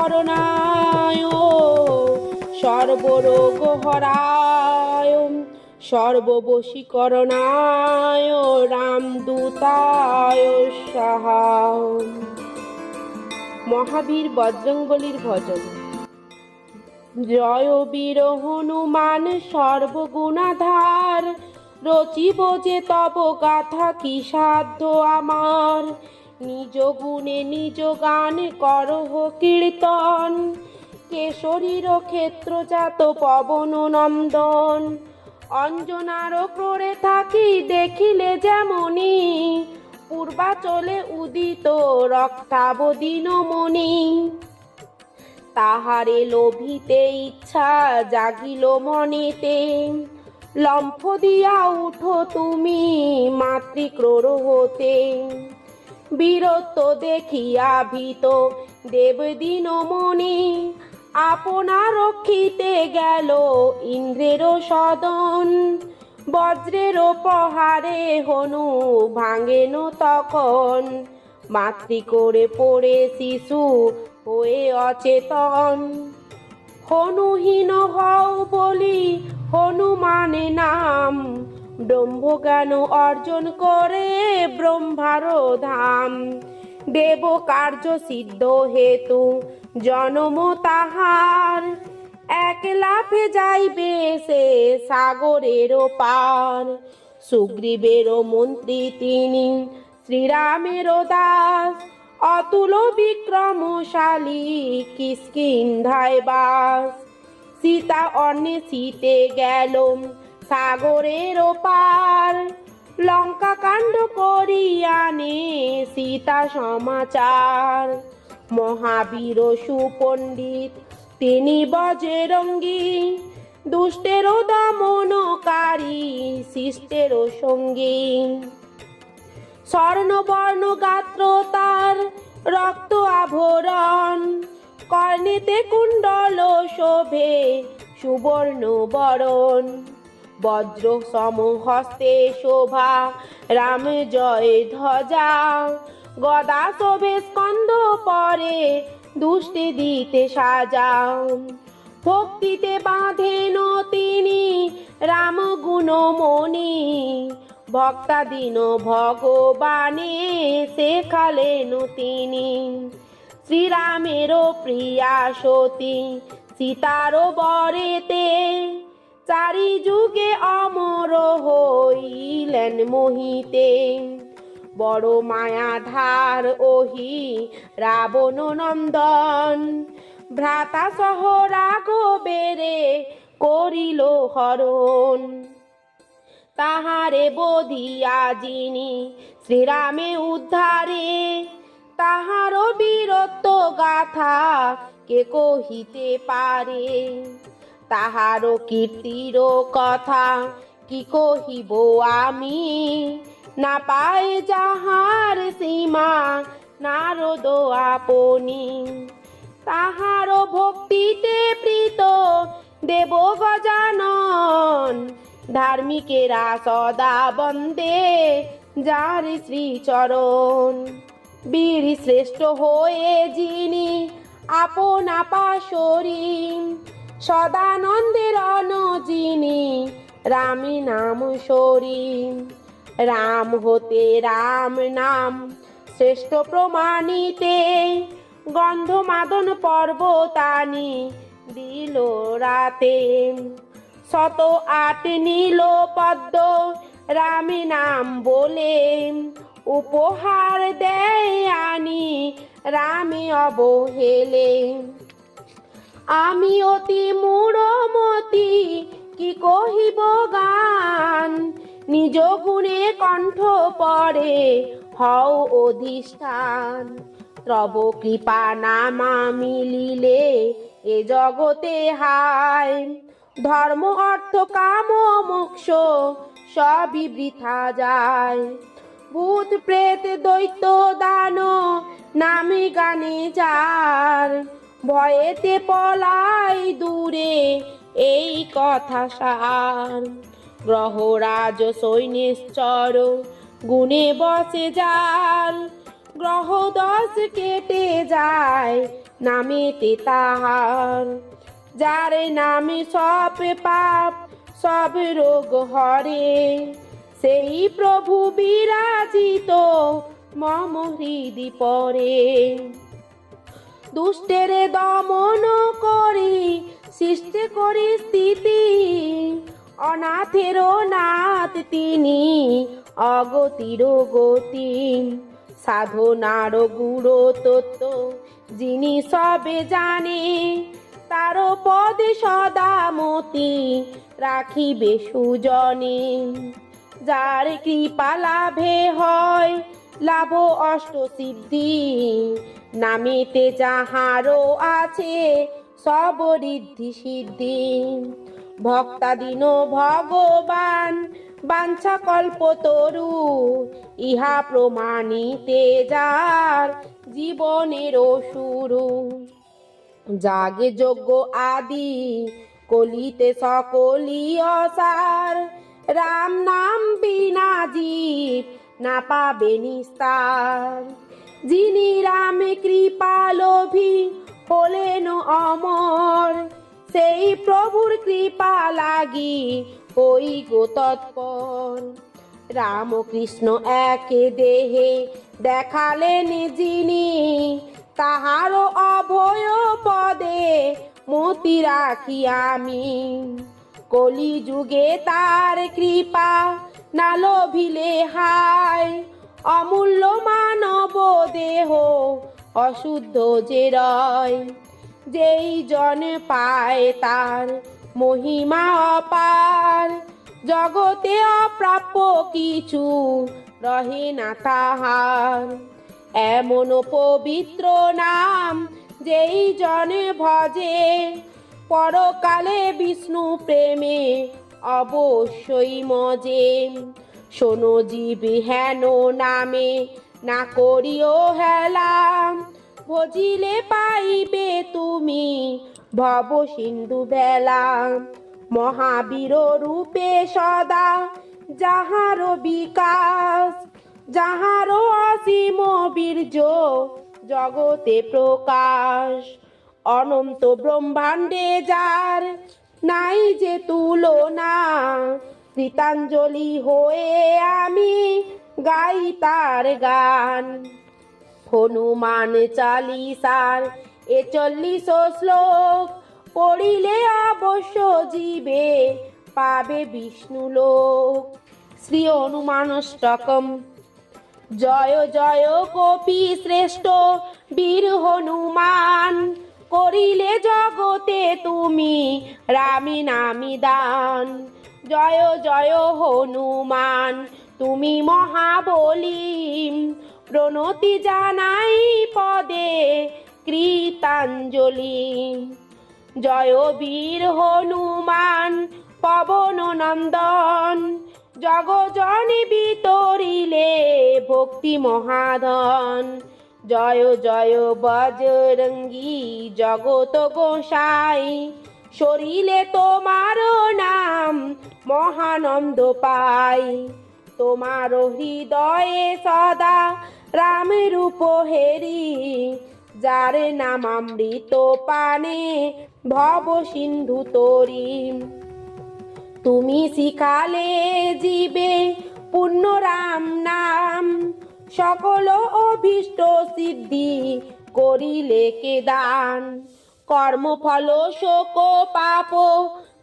হরণায় সর্বরোগ হরায় সর্ববশীকরণায় রামদূতায় সাহা। মহাবীর বজরংবলীর ভজন। জয় বীর হনুমান সর্বগুণাধার, রচিব যে তব গাথা কি সাধ্য আমার। নিজ গুণে নিজ গান করহ কীর্তন, কেশরীর ক্ষেত্রজাত পবন নন্দন। অঞ্জনার ক্রোড়ে থাকি দেখিলে যেমনি, পূর্বাচলে উদিত রক্তাবদীনমণি। তাহারে লোভিতে ইচ্ছা জাগিল মনেতে, লম্ফ দিয়া উঠো তুমি মাতৃক্রোড় হতে। বীরত্ব দেখিয়া ভীত দেবদীনমণি, আপনা রক্ষিতে গেল ইন্দ্রের সদন। বজ্রের প্রহারে হনু ভাঙেন তখন, মাতৃকোড়ে পড়ে শিশু হয়ে অচেতন। হনুহীন হও বলি হনুমান নাম, ব্রহ্মজ্ঞান অর্জন করে ব্রহ্মার ধাম। দেব কার্য সিদ্ধ হেতু জনম তাহার, এক লাফে যাইবে সে সাগরের পার। সুগ্রীবের মন্ত্রী তিনি শ্রীরামের দাস, অতুল বিক্রমশালী কিষ্কিন্ধায় বাস। সীতা অন্বেষিতে গেল সাগরের পার, লঙ্কা কাণ্ড করিয়ানে সীতা সমাচার। মহাবীর সুপণ্ডিত তিনি বজরঙ্গী, দুষ্টের দমনকারী শিষ্টের সঙ্গী। স্বর্ণবর্ণ গাত্র তার রক্ত আভরণ, কর্ণেতে কুণ্ডল শোভে সুবর্ণ বরণ। বজ্র সম হস্তে শোভা রাম জয় ধ্বজা, গদা শোভে স্কন্ধ পরে দুষ্টি দিতে সাজা। ভক্তিতে বাঁধেন তিনি রাম গুণ মনি, ভক্তাধীন ভগবানে শেখালেন তিনি। শ্রীরামের প্রিয়া সতী সীতার বরেতে, চারি যুগে অমর হইলেন মোহিতে। বড় মায়াধার ওহি রাবণ নন্দন, ভ্রাতা সহ রাঘবেরে করিল হরণ। তাহারে বধিয়া যিনি শ্রীরামে উদ্ধারে, তাহার বীরত্ব গাথা কে কহিতে পারে। তাহার কীর্তির কথা কি কহিব আমি, না পায় যাহার সীমা নারদ আপনি। তাহার ভক্তিতে প্রীত দেব গজানন, ধার্মিকেরা সদা বন্দে যার শ্রীচরণ। বীর শ্রেষ্ঠ হয়ে যিনি আপনা পাশরি, সদানন্দের অন যিনি রামী নাম সরি। রাম হতে রাম নাম শ্রেষ্ঠ প্রমাণিতে, গন্ধ মাদন পর্বতানি দিল রাতে। 108 নীল পদ্ম রামী নাম বলে, উপহার দেয় আনি রামে অবহেলে। আমি অতি মূঢ়মতি কি কহিব গান, নিজ গুণে কণ্ঠ পরে হও অধিষ্ঠান। তব কৃপা নামা মিলিলে এ জগতে হায়, ধর্ম অর্থ কাম মোক্ষ সবই বৃথা যায়। ভূত প্রেত দৈত্য দান নামে গানে যার, ভয়েতে পলাই দূরে এই কথা সার। গ্রহরাজ সৈন্যেশ্বর গুণে বসে যার, গ্রহ দশ কেটে যায় নামেতে তাহার। যার নামে সব পাপ সব রোগ হরে, সেই প্রভু বিরাজিত মম হৃদি পরে। দুষ্টের দমন করি সৃষ্টি করি স্থিতি, অনাথের নাথ তিনি অগতির গতি। সাধনার গুরু তত্ত্ব যিনি সবে জানে, তার পদে সদা মতি রাখিবে সুজনে। যার কৃপা লাভে হয় লাভ অষ্ট সিদ্ধি, নামেতে যাহারও আছে সব ঋদ্ধি সিদ্ধি। ভক্তাধীন ভগবান বাঞ্ছা কল্পতরু, ইহা প্রমাণিতে যার জীবনের শুরু। জাগে যজ্ঞ আদি কলিতে সকলি অসার, রাম নাম বিনা জীব না পাবে নিস্তার। যিনি রামে কৃপা লোভী হলেন অমর, সেই প্রভুর কৃপা লাগি হই গো তৎপর। রামকৃষ্ণ এক দেহে দেখালেন যিনি, তাহার অভয় পদে মতি রাখি আমি। কলি যুগে তার কৃপা না লোভিলে হায়, অমূল্য মানব দেহ অশুদ্ধ যে রয়। যেই জন পায় তার মহিমা অপার, জগতে অপ্রাপ্য কিছু রহে না তাহার। এমন পবিত্র নাম যেই জন ভজে, পরকালে বিষ্ণু প্রেমে অবশ্যই মজে। শোনো জীব হেন নামে না করিও হেলা, ভজিলে পাইবে তুমি ভব সিন্ধু বেলা। মহাবীর রূপে সদা যাহার বিকাশ, যাহারও অসীম বীর্য জগতে প্রকাশ। অনন্ত ব্রহ্মাণ্ডে যার নাই যে তুলনা, কৃতাঞ্জলি হয়ে আমি গাই তার গান। হনুমান চালিসার ৪১ শ্লোক পড়িলে অবশ্য জীবে পাবে বিষ্ণু লোক। শ্রী হনুমানষ্টকম। জয় জয় কপি শ্রেষ্ঠ বীর হনুমান, করিলে জগতে তুমি রামি নামি দান। জয় জয় হনুমান তুমি মহাবলী, প্রণতি জানাই পদে কৃতাঞ্জলি। জয় বীর হনুমান পবন নন্দন, জগজনে বিতরিলে ভক্তি মহাধন। জয় জয় বজরঙ্গী জগত গোসাই, শরীরে তোমার নাম মহানন্দ পাই। তোমার হৃদয়ে সদা রাম রূপ হেরি, যার নাম অমৃত পানে ভব সিন্ধু তরি। তুমি শিখালে জীবে পূর্ণ রাম নাম, সকল অভীষ্ট সিদ্ধি করিলে কে দান। কর্মফল শোক পাপ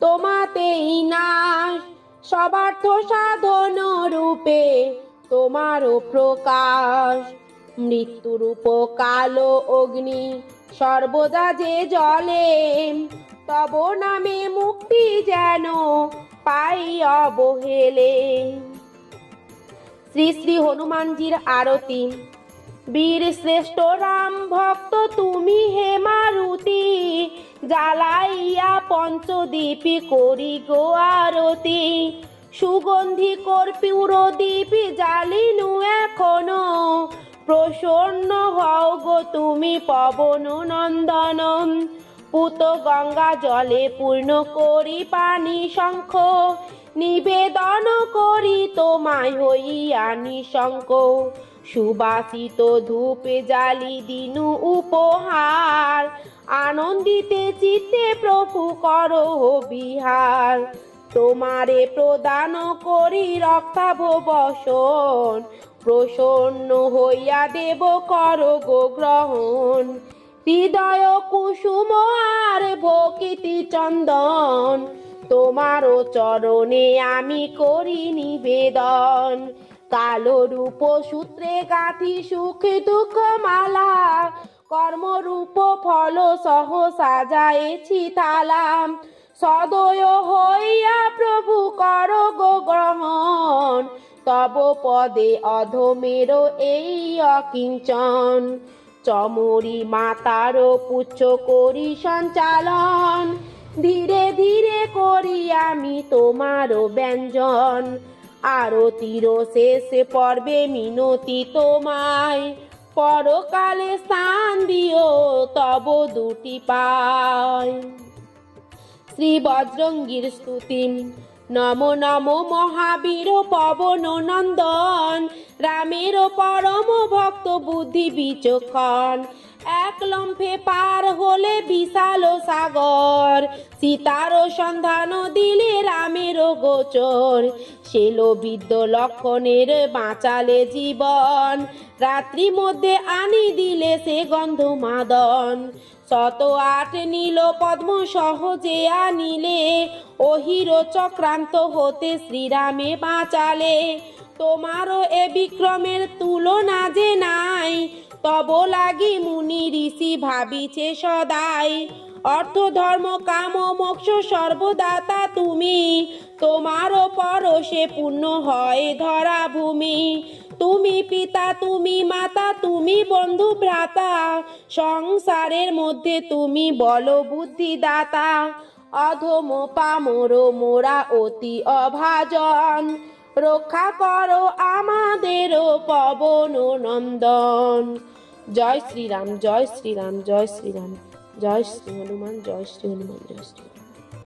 তোমাতেই নাশ, সবার্থ সাধন রূপে তোমারও প্রকাশ। মৃত্যুরূপ কালো অগ্নি সর্বদা যে জলে, তব নামে মুক্তি যেন পাই অবহেলে। শ্রী শ্রী হনুমানজির আরতি। বীর শ্রেষ্ঠ রাম ভক্ত তুমি হে মারুতি, জ্বালাইয়া পঞ্চদীপি করি গো আরতি। সুগন্ধি কর্পূর দীপ জ্বালিনু এখনো, প্রসন্ন হও গো তুমি পবন নন্দন। পুত গঙ্গা জলে পূর্ণ করি পানি শঙ্খ, নিবেদন করি তোমায় হইয়া নিঃশঙ্ক। সুবাসিত ধূপে জালি দিনু উপহার, আনন্দিতে চিত্তে প্রভু করো বিহার। তোমারে প্রদান করি রক্ষাভ বসন, প্রসন্ন হইয়া দেব কর গো গ্রহণ। হৃদয় কুসুম আর ভকিতি চন্দন, তোমারও চরণে আমি করি নিবেদন। কালো রূপ সূত্রে গাঁথি সুখ দুঃখ মালা, কর্মরূপ ফল সহ সাজায়েছি থালা। সদয় হইয়া প্রভু কর গো গ্রহণ, তব পদে অধমের এই অকিঞ্চন। চমরি মাতার পুচ্ছ করি সঞ্চালন, ধীরে ধীরে করি আমি তোমার ব্যঞ্জন। আরতির শেষ পর্বে মিনতি তোমায়, পরকালে স্থান দিও তব দুটি পায়। শ্রী বজরঙ্গীর স্তুতি। নম নম মহাবীর পবন নন্দন, রামের পরম ভক্ত বুদ্ধি বিচক্ষণ। এক লম্ফে পার হলে বিশাল সাগর, সীতার সন্ধান দিলে রামের গোচর। সেল বিদ্য লক্ষণের বাঁচালে জীবন, রাত্রি মধ্যে আনি দিলে সে গন্ধ মাদন। 108 নীল পদ্ম সহজে আনিলে, অহির চক্রান্ত হতে শ্রীরামে বাঁচালে। তোমারও এ বিক্রমের তুলনা যে নাই, তব লাগি মুনি ঋষি ভাবিছে সদাই। অর্থ ধর্ম কাম মোক্ষ সর্বদাতা তুমি, তোমারও পরশে পূর্ণ হয় ধরা ভূমি। তুমি পিতা তুমি মাতা তুমি বন্ধু ভ্রাতা, সংসারের মধ্যে তুমি বল বুদ্ধি দাতা। অধম পামর মোরা অতি অভাজন, রক্ষা করো আমাদের পবন নন্দন। জয় শ্রীরাম জয় শ্রীরাম জয় শ্রীরাম, জয় শ্রী হনুমান জয় শ্রী হনুমান জয় শ্রী।